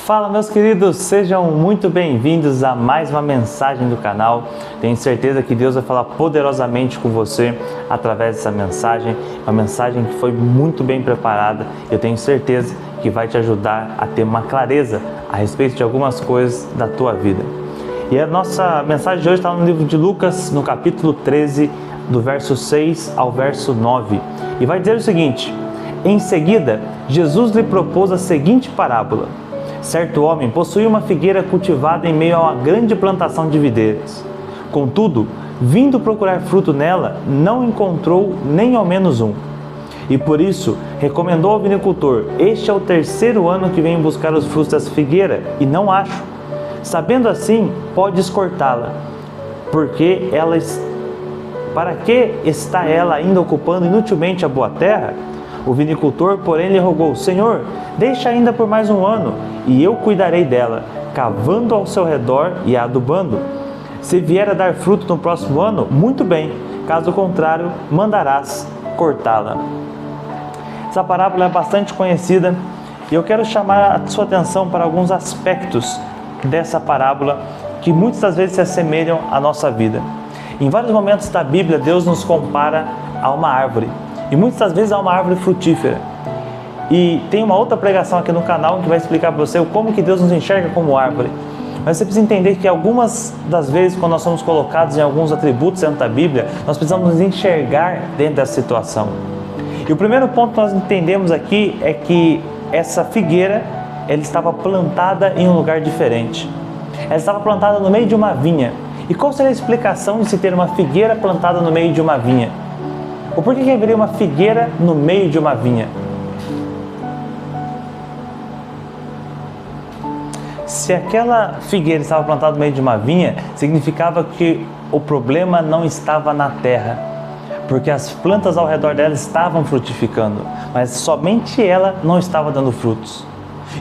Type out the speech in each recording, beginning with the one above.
Fala, meus queridos, sejam muito bem-vindos a mais uma mensagem do canal. Tenho certeza que Deus vai falar poderosamente com você através dessa mensagem, uma mensagem que foi muito bem preparada. Eu tenho certeza que vai te ajudar a ter uma clareza a respeito de algumas coisas da tua vida. E a nossa mensagem de hoje está no livro de Lucas, no capítulo 13, do verso 6 ao verso 9. E vai dizer o seguinte: em seguida, Jesus lhe propôs a seguinte parábola. Certo homem possuía uma figueira cultivada em meio a uma grande plantação de videiras. Contudo, vindo procurar fruto nela, não encontrou nem ao menos um. E por isso, recomendou ao vinicultor: este é o terceiro ano que venho buscar os frutos dessa figueira, e não acho. Sabendo assim, podes cortá-la, porque para que está ela ainda ocupando inutilmente a boa terra? O vinicultor, porém, lhe rogou: Senhor, deixa ainda por mais um ano, e eu cuidarei dela, cavando ao seu redor e a adubando. Se vier a dar fruto no próximo ano, muito bem, caso contrário, mandarás cortá-la. Essa parábola é bastante conhecida e eu quero chamar a sua atenção para alguns aspectos dessa parábola que muitas das vezes se assemelham à nossa vida. Em vários momentos da Bíblia, Deus nos compara a uma árvore, e muitas das vezes a uma árvore frutífera. E tem uma outra pregação aqui no canal que vai explicar para você como que Deus nos enxerga como árvore. Mas você precisa entender que algumas das vezes, quando nós somos colocados em alguns atributos dentro da Bíblia, nós precisamos nos enxergar dentro dessa situação. E o primeiro ponto que nós entendemos aqui é que essa figueira, ela estava plantada em um lugar diferente. Ela estava plantada no meio de uma vinha. E qual seria a explicação de se ter uma figueira plantada no meio de uma vinha? Ou por que haveria uma figueira no meio de uma vinha? Se aquela figueira estava plantada no meio de uma vinha, significava que o problema não estava na terra, porque as plantas ao redor dela estavam frutificando, mas somente ela não estava dando frutos.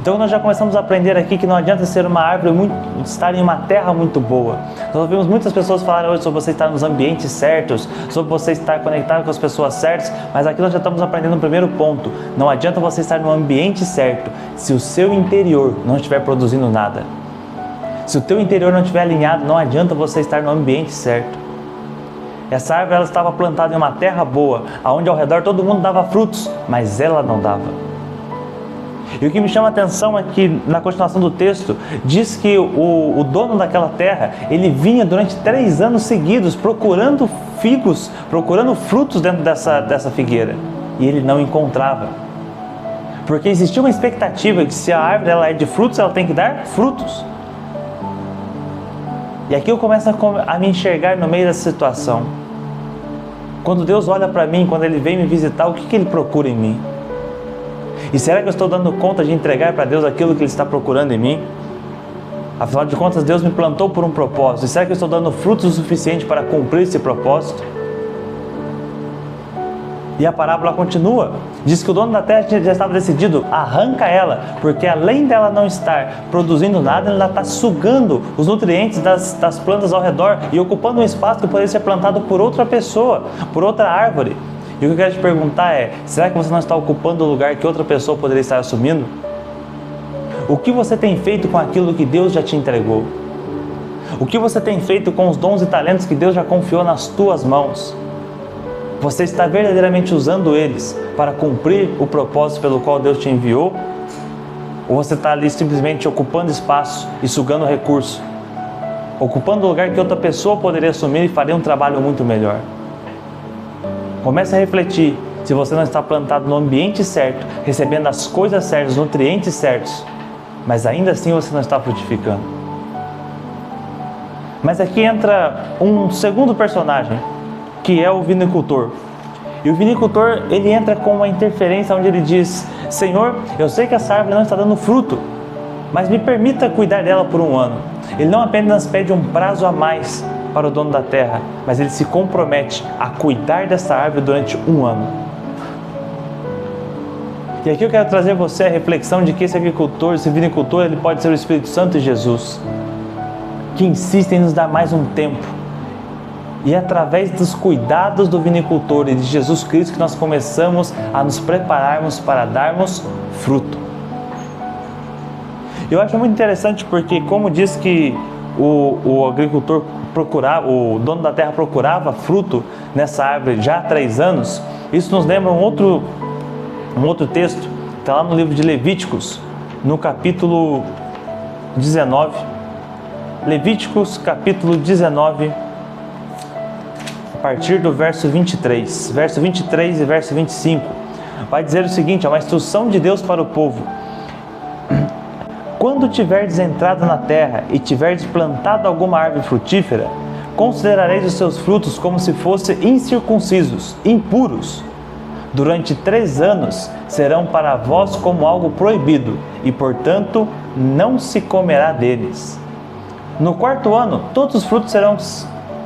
Então nós já começamos a aprender aqui que não adianta ser uma árvore estar em uma terra muito boa. Nós ouvimos muitas pessoas falarem hoje sobre você estar nos ambientes certos, sobre você estar conectado com as pessoas certas, mas aqui nós já estamos aprendendo o primeiro ponto. Não adianta você estar no ambiente certo se o seu interior não estiver produzindo nada. Se o teu interior não estiver alinhado, não adianta você estar no ambiente certo. Essa árvore ela estava plantada em uma terra boa, onde ao redor todo mundo dava frutos, mas ela não dava. E o que me chama a atenção é que, na continuação do texto, diz que o dono daquela terra, ele vinha durante 3 anos seguidos procurando figos, procurando frutos dentro dessa figueira. E ele não encontrava. Porque existia uma expectativa de que se a árvore ela é de frutos, ela tem que dar frutos. E aqui eu começo a me enxergar no meio dessa situação. Quando Deus olha para mim, quando Ele vem me visitar, o que Ele procura em mim? E será que eu estou dando conta de entregar para Deus aquilo que Ele está procurando em mim? Afinal de contas, Deus me plantou por um propósito. E será que eu estou dando frutos o suficiente para cumprir esse propósito? E a parábola continua. Diz que o dono da terra já estava decidido: arranca ela, porque além dela não estar produzindo nada, ela está sugando os nutrientes das plantas ao redor e ocupando um espaço que poderia ser plantado por outra pessoa, por outra árvore. E o que eu quero te perguntar é: será que você não está ocupando o lugar que outra pessoa poderia estar assumindo? O que você tem feito com aquilo que Deus já te entregou? O que você tem feito com os dons e talentos que Deus já confiou nas tuas mãos? Você está verdadeiramente usando eles para cumprir o propósito pelo qual Deus te enviou? Ou você está ali simplesmente ocupando espaço e sugando recurso? Ocupando o lugar que outra pessoa poderia assumir e faria um trabalho muito melhor? Comece a refletir se você não está plantado no ambiente certo, recebendo as coisas certas, os nutrientes certos, mas ainda assim você não está frutificando. Mas aqui entra um segundo personagem, que é o vinicultor. E o vinicultor, ele entra com uma interferência onde ele diz: Senhor, eu sei que essa árvore não está dando fruto, mas me permita cuidar dela por um ano. Ele não apenas pede um prazo a mais para o dono da terra, mas ele se compromete a cuidar dessa árvore durante um ano. E aqui eu quero trazer a você a reflexão de que esse agricultor, esse vinicultor, ele pode ser o Espírito Santo e Jesus, que insiste em nos dar mais um tempo. E é através dos cuidados do vinicultor e de Jesus Cristo que nós começamos a nos prepararmos para darmos fruto. Eu acho muito interessante porque, como diz que o agricultor procurava, o dono da terra procurava fruto nessa árvore já há 3 anos, isso nos lembra um outro texto, está lá no livro de Levíticos, no capítulo 19. Levíticos, capítulo 19, a partir do verso 23. Verso 23 e verso 25. Vai dizer o seguinte, é uma instrução de Deus para o povo. Quando tiverdes entrado na terra e tiverdes plantado alguma árvore frutífera, considerareis os seus frutos como se fossem incircuncisos, impuros. Durante 3 anos serão para vós como algo proibido, e portanto não se comerá deles. No 4º ano, todos os frutos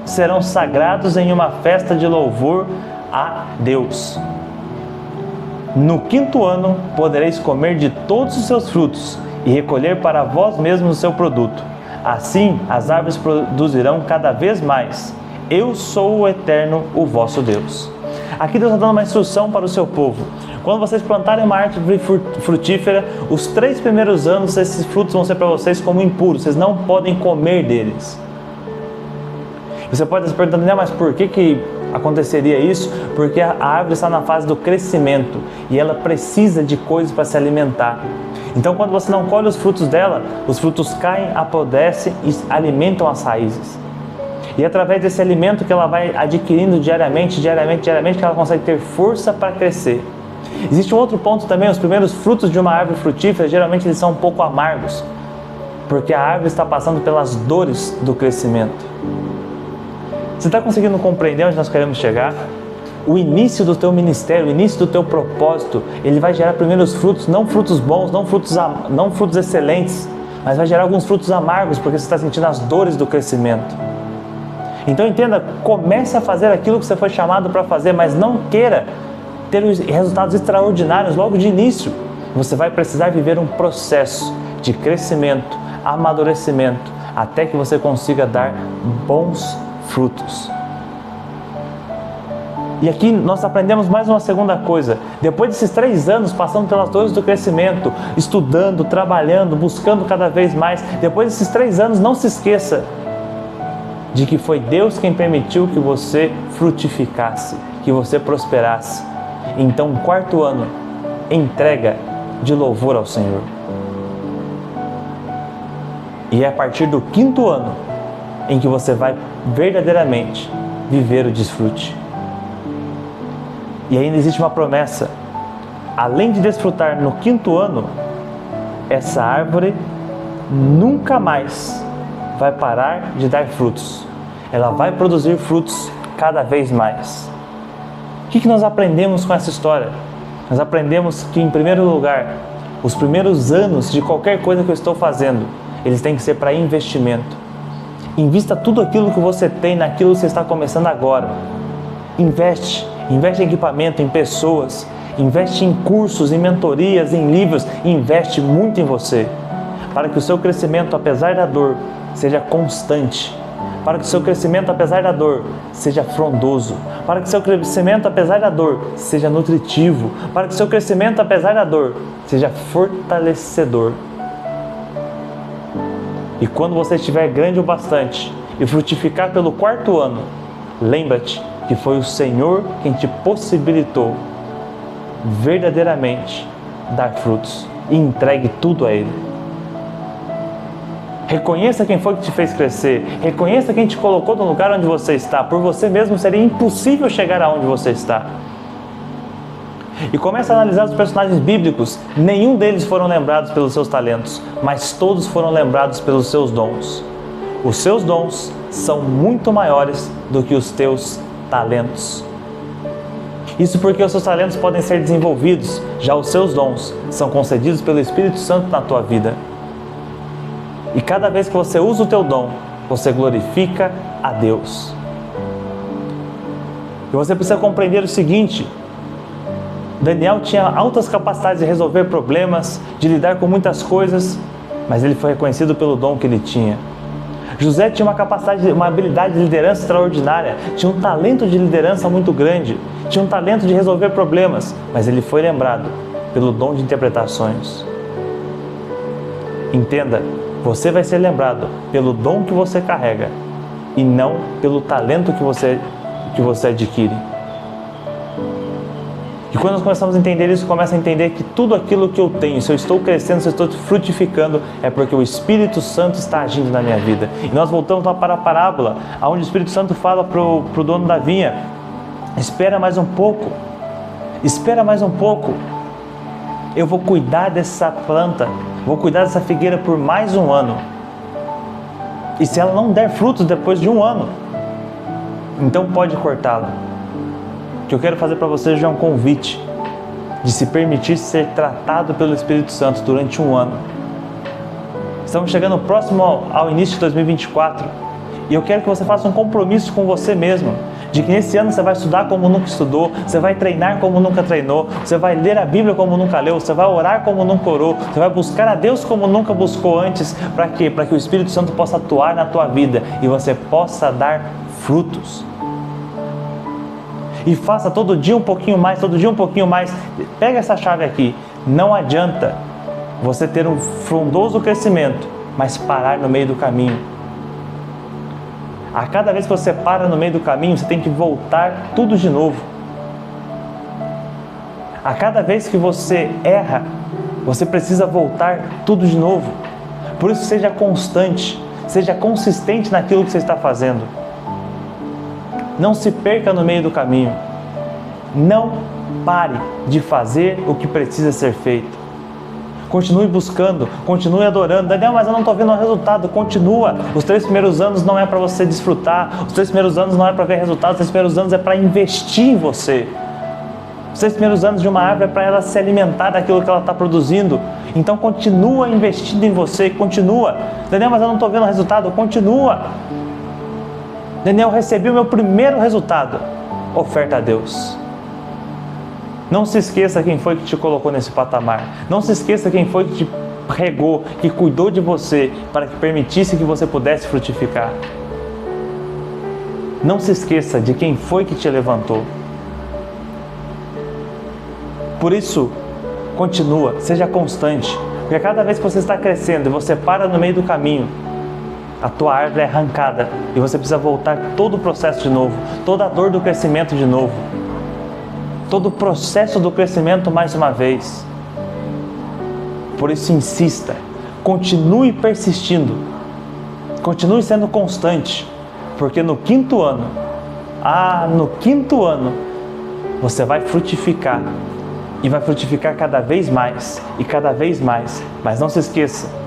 serão sagrados em uma festa de louvor a Deus. No 5º ano podereis comer de todos os seus frutos e recolher para vós mesmos o seu produto. Assim as árvores produzirão cada vez mais. Eu sou o Eterno, o vosso Deus. Aqui Deus está dando uma instrução para o seu povo. Quando vocês plantarem uma árvore frutífera, os 3 primeiros anos esses frutos vão ser para vocês como impuros. Vocês não podem comer deles. Você pode estar se perguntando, mas por que aconteceria isso? Porque a árvore está na fase do crescimento e ela precisa de coisas para se alimentar. Então, quando você não colhe os frutos dela, os frutos caem, apodrecem e alimentam as raízes. E é através desse alimento que ela vai adquirindo diariamente, que ela consegue ter força para crescer. Existe um outro ponto também, os primeiros frutos de uma árvore frutífera, geralmente eles são um pouco amargos, porque a árvore está passando pelas dores do crescimento. Você está conseguindo compreender onde nós queremos chegar? O início do teu ministério, o início do teu propósito, ele vai gerar primeiros frutos, não frutos bons, não frutos excelentes, mas vai gerar alguns frutos amargos, porque você está sentindo as dores do crescimento. Então entenda, comece a fazer aquilo que você foi chamado para fazer, mas não queira ter resultados extraordinários logo de início. Você vai precisar viver um processo de crescimento, amadurecimento, até que você consiga dar bons frutos. E aqui nós aprendemos mais uma segunda coisa. Depois desses 3 anos, passando pelas dores do crescimento, estudando, trabalhando, buscando cada vez mais, depois desses 3 anos, não se esqueça de que foi Deus quem permitiu que você frutificasse, que você prosperasse. Então, o 4º ano, entrega de louvor ao Senhor. E é a partir do 5º ano em que você vai verdadeiramente viver o desfrute. E ainda existe uma promessa. Além de desfrutar no 5º ano, essa árvore nunca mais vai parar de dar frutos. Ela vai produzir frutos cada vez mais. O que nós aprendemos com essa história? Nós aprendemos que, em primeiro lugar, os primeiros anos de qualquer coisa que eu estou fazendo, eles têm que ser para investimento. Invista tudo aquilo que você tem naquilo que você está começando agora. Investe em equipamento, em pessoas, investe em cursos, em mentorias, em livros, investe muito em você, para que o seu crescimento, apesar da dor, seja constante, para que o seu crescimento, apesar da dor, seja frondoso, para que o seu crescimento, apesar da dor, seja nutritivo, para que o seu crescimento, apesar da dor, seja fortalecedor. E quando você estiver grande o bastante e frutificar pelo 4º ano, lembra-te que foi o Senhor quem te possibilitou verdadeiramente dar frutos, e entregue tudo a Ele. Reconheça quem foi que te fez crescer, reconheça quem te colocou no lugar onde você está. Por você mesmo seria impossível chegar aonde você está. E comece a analisar os personagens bíblicos. Nenhum deles foram lembrados pelos seus talentos, mas todos foram lembrados pelos seus dons. Os seus dons são muito maiores do que os teus talentos. Isso porque os seus talentos podem ser desenvolvidos, já os seus dons são concedidos pelo Espírito Santo na tua vida. E cada vez que você usa o teu dom, você glorifica a Deus. E você precisa compreender o seguinte: Daniel tinha altas capacidades de resolver problemas, de lidar com muitas coisas, mas ele foi reconhecido pelo dom que ele tinha. José tinha uma habilidade de liderança extraordinária, tinha um talento de liderança muito grande, tinha um talento de resolver problemas, mas ele foi lembrado pelo dom de interpretar sonhos. Entenda, você vai ser lembrado pelo dom que você carrega e não pelo talento que você adquire. E quando nós começamos a entender isso, começa a entender que tudo aquilo que eu tenho, se eu estou crescendo, se eu estou frutificando, é porque o Espírito Santo está agindo na minha vida. E nós voltamos para a parábola, onde o Espírito Santo fala para o dono da vinha: espera mais um pouco, espera mais um pouco. Eu vou cuidar dessa planta, vou cuidar dessa figueira por mais um ano. E se ela não der frutos depois de um ano, então pode cortá-la. O que eu quero fazer para você já é um convite de se permitir ser tratado pelo Espírito Santo durante um ano. Estamos chegando próximo ao início de 2024 e eu quero que você faça um compromisso com você mesmo, de que nesse ano você vai estudar como nunca estudou, você vai treinar como nunca treinou, você vai ler a Bíblia como nunca leu, você vai orar como nunca orou, você vai buscar a Deus como nunca buscou antes. Para quê? Para que o Espírito Santo possa atuar na tua vida e você possa dar frutos. E faça todo dia um pouquinho mais, todo dia um pouquinho mais. Pega essa chave aqui. Não adianta você ter um frondoso crescimento, mas parar no meio do caminho. A cada vez que você para no meio do caminho, você tem que voltar tudo de novo. A cada vez que você erra, você precisa voltar tudo de novo. Por isso, seja constante, seja consistente naquilo que você está fazendo. Não se perca no meio do caminho. Não pare de fazer o que precisa ser feito. Continue buscando, continue adorando. Daniel, mas eu não estou vendo o resultado. Continua. Os 3 primeiros anos não é para você desfrutar. Os 3 primeiros anos não é para ver resultados. Os 3 primeiros anos é para investir em você. Os 3 primeiros anos de uma árvore é para ela se alimentar daquilo que ela está produzindo. Então continua investindo em você. Continua. Daniel, mas eu não estou vendo o resultado. Continua. Daniel, recebi o meu primeiro resultado. Oferta a Deus. Não se esqueça quem foi que te colocou nesse patamar. Não se esqueça quem foi que te regou, que cuidou de você para que permitisse que você pudesse frutificar. Não se esqueça de quem foi que te levantou. Por isso, continua, seja constante. Porque cada vez que você está crescendo e você para no meio do caminho, a tua árvore é arrancada e você precisa voltar todo o processo de novo, toda a dor do crescimento de novo, todo o processo do crescimento mais uma vez. Por isso insista, continue persistindo, continue sendo constante, porque no 5º ano, no 5º ano, você vai frutificar e vai frutificar cada vez mais e cada vez mais. Mas não se esqueça,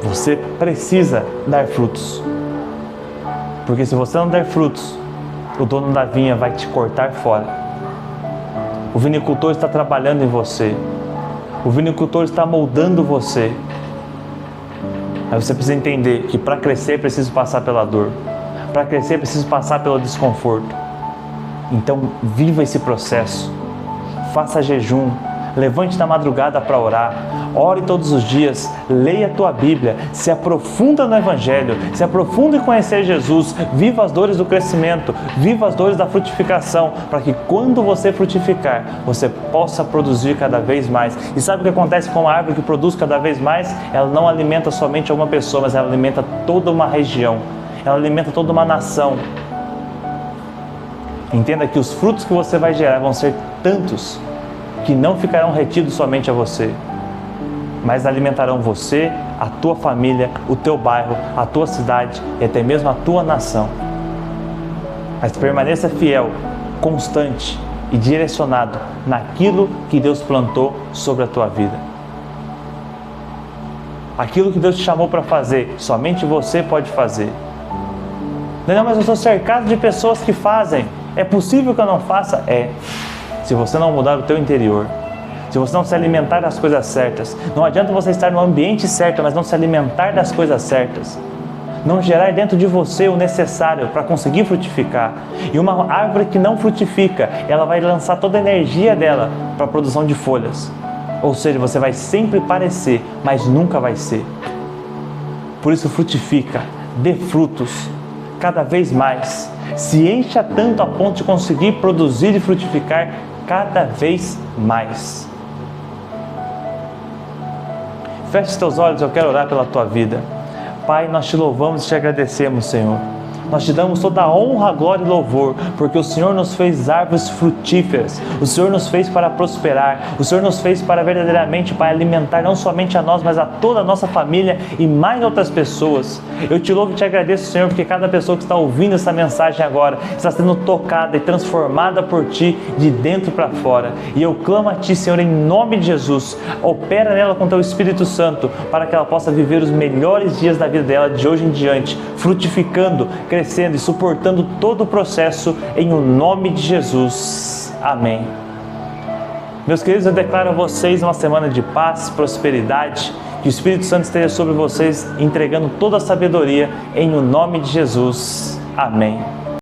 você precisa dar frutos, porque se você não der frutos, o dono da vinha vai te cortar fora. O vinicultor está trabalhando em você, o vinicultor está moldando você. Mas você precisa entender que para crescer é preciso passar pela dor, para crescer é preciso passar pelo desconforto. Então viva esse processo, faça jejum, levante na madrugada para orar, ore todos os dias, leia a tua Bíblia, se aprofunda no Evangelho, se aprofunda em conhecer Jesus, viva as dores do crescimento, viva as dores da frutificação, para que quando você frutificar, você possa produzir cada vez mais. E sabe o que acontece com uma árvore que produz cada vez mais? Ela não alimenta somente uma pessoa, mas ela alimenta toda uma região, ela alimenta toda uma nação. Entenda que os frutos que você vai gerar vão ser tantos que não ficarão retidos somente a você, mas alimentarão você, a tua família, o teu bairro, a tua cidade e até mesmo a tua nação. Mas permaneça fiel, constante e direcionado naquilo que Deus plantou sobre a tua vida. Aquilo que Deus te chamou para fazer, somente você pode fazer. Não, mas eu estou cercado de pessoas que fazem. É possível que eu não faça? É. Se você não mudar o teu interior, se você não se alimentar das coisas certas, não adianta você estar no ambiente certo, mas não se alimentar das coisas certas, não gerar dentro de você o necessário para conseguir frutificar. E uma árvore que não frutifica, ela vai lançar toda a energia dela para a produção de folhas. Ou seja, você vai sempre parecer, mas nunca vai ser. Por isso frutifica, dê frutos cada vez mais, se encha tanto a ponto de conseguir produzir e frutificar cada vez mais. Feche os teus olhos, eu quero orar pela tua vida. Pai, nós te louvamos e te agradecemos, Senhor. Nós te damos toda a honra, glória e louvor, porque o Senhor nos fez árvores frutíferas, o Senhor nos fez para prosperar, o Senhor nos fez para verdadeiramente, Pai, alimentar não somente a nós, mas a toda a nossa família e mais outras pessoas. Eu te louvo e te agradeço, Senhor, porque cada pessoa que está ouvindo essa mensagem agora está sendo tocada e transformada por Ti de dentro para fora. E eu clamo a Ti, Senhor, em nome de Jesus, opera nela com Teu Espírito Santo, para que ela possa viver os melhores dias da vida dela de hoje em diante, frutificando, crescendo e suportando todo o processo em o nome de Jesus. Amém. Meus queridos, eu declaro a vocês uma semana de paz, prosperidade, que o Espírito Santo esteja sobre vocês, entregando toda a sabedoria em o nome de Jesus. Amém.